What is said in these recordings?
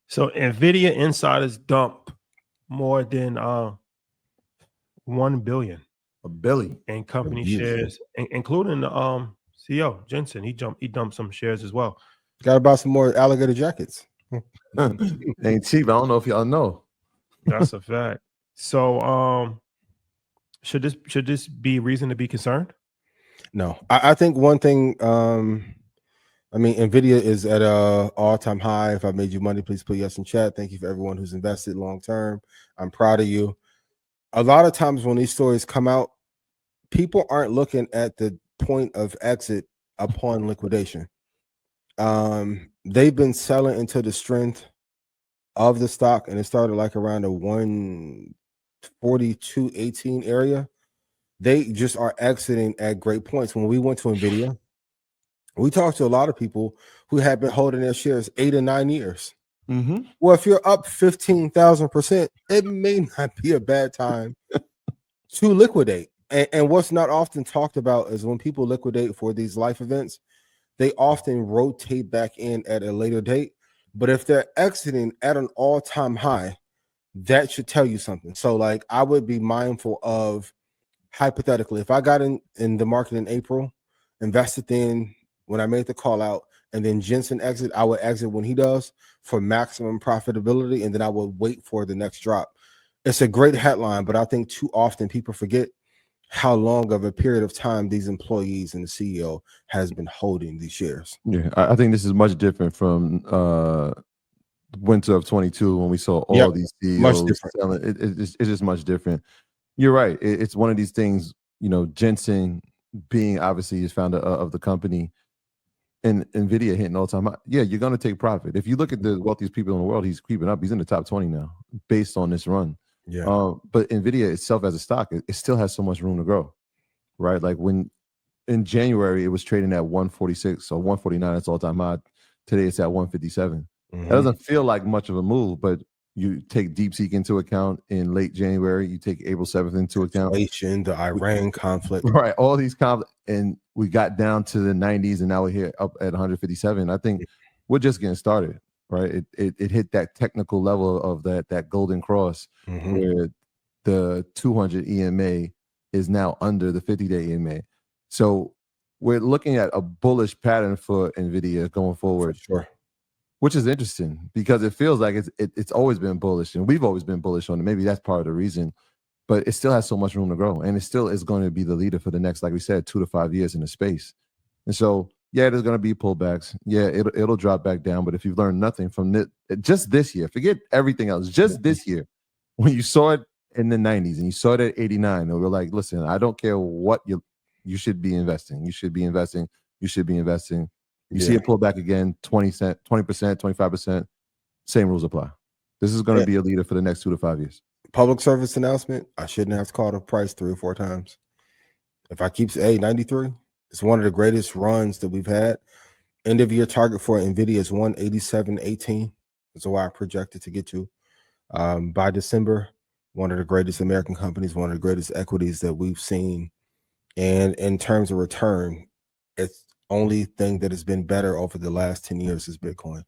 So Nvidia insiders dump more than 1 billion A Billy. in company Beautiful. shares, including the CEO Jensen. He dumped some shares as well. Got to buy some more alligator jackets. Ain't cheap. I don't know if y'all know. That's a fact. So should this be reason to be concerned? No, I think one thing. I mean, Nvidia is at a all-time high. If I made you money, please put yes in chat. Thank you for everyone who's invested long term. I'm proud of you. A lot of times when these stories come out, people aren't looking at the point of exit upon liquidation. They've been selling into the strength of the stock, and it started like around the 142.18 area. They just are exiting at great points. When we went to Nvidia, we talked to a lot of people who had been holding their shares 8 or 9 years. Mm-hmm. Well, if you're up 15,000%, it may not be a bad time to liquidate. And what's not often talked about is when people liquidate for these life events, they often rotate back in at a later date. But if they're exiting at an all-time high, that should tell you something. So, like, I would be mindful of, hypothetically, if I got in the market in April, invested in when I made the call out, and then Jensen exit, I would exit when he does for maximum profitability, and then I would wait for the next drop. It's a great headline, but I think too often people forget how long of a period of time these employees and the CEO has been holding these shares. Yeah, I think this is much different from winter of 22 when we saw all these CEOs selling. It's just much different. You're right. It's one of these things, you know, Jensen being obviously his founder of the company and Nvidia hitting all-time high. Yeah, you're going to take profit. If you look at the wealthiest people in the world, he's creeping up. He's in the top 20 now based on this run. Yeah. But Nvidia itself as a stock, it still has so much room to grow, right? Like when in January, it was trading at 146 or 149. It's all-time high. Today, it's at 157. That doesn't feel like much of a move, but you take DeepSeek into account in late January. You take April 7th into account. Inflation, the Iran conflict. Right, all these conflicts. And we got down to the 90s, and now we're here up at 157. I think we're just getting started, right? It hit that technical level of that golden cross where the 200 EMA is now under the 50-day EMA. So we're looking at a bullish pattern for Nvidia going forward. For sure. Which is interesting because it feels like it's always been bullish, and we've always been bullish on it. Maybe that's part of the reason, but it still has so much room to grow, and it still is going to be the leader for the next, like we said, 2 to 5 years in the space. And so, yeah, there's going to be pullbacks. Yeah, it'll drop back down. But if you've learned nothing from just this year, forget everything else. Just this year, when you saw it in the 90s and you saw it at 89, and we're like, listen, I don't care what you should be investing. You should be investing. You should be investing. You see it pull back again, 20%, 25%, same rules apply. This is going to be a leader for the next 2 to 5 years. Public service announcement, I shouldn't have called a price 3 or 4 times. If I keep saying 93, it's one of the greatest runs that we've had. End of year target for Nvidia is 187.18. That's why I projected to get to. By December, one of the greatest American companies, one of the greatest equities that we've seen. And in terms of return, it's only thing that has been better over the last 10 years is Bitcoin.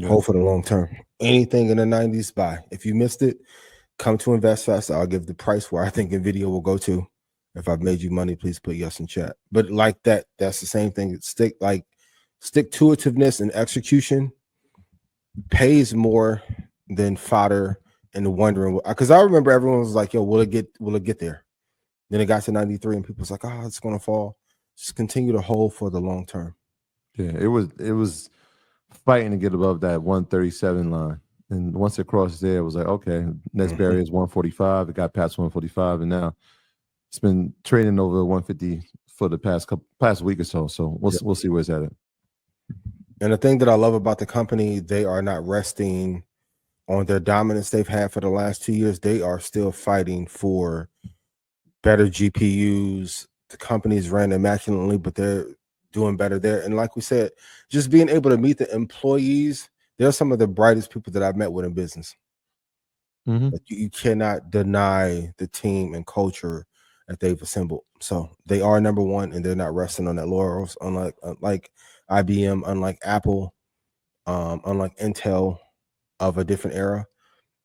Hold for the long term. Anything in the 90s, buy. If you missed it, come to Invest Fast. I'll give the price where I think Nvidia will go to. If I've made you money, please put yes in chat. But like that's the same thing. Stick to itiveness and execution pays more than fodder and wondering. Because I remember everyone was like, yo, will it get there? Then it got to 93 and people was like, oh, it's gonna fall. Just continue to hold for the long term. Yeah, it was fighting to get above that 137 line. And once it crossed there, it was like, okay, next barrier is 145. It got past 145, and now it's been trading over 150 for the past week or so. So we'll see where it's at. And the thing that I love about the company, they are not resting on their dominance they've had for the last 2 years. They are still fighting for better GPUs. The company's ran immaculately, but they're doing better there. And like we said, just being able to meet the employees, they're some of the brightest people that I've met with in business. Like you cannot deny the team and culture that they've assembled. So they are number one, and they're not resting on that laurels, unlike IBM, unlike Apple, unlike Intel. of a different era,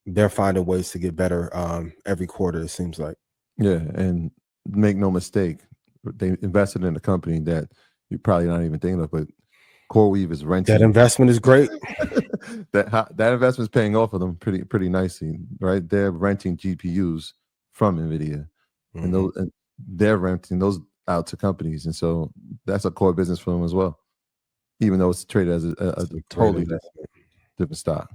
they're finding ways to get better every quarter, it seems like. Yeah, and make no mistake, they invested in a company that you're probably not even thinking of, but CoreWeave is renting. That investment is great. that investment is paying off for them pretty nicely, right? They're renting GPUs from Nvidia, and they're renting those out to companies, and so that's a core business for them as well. Even though it's traded as a totally different stock.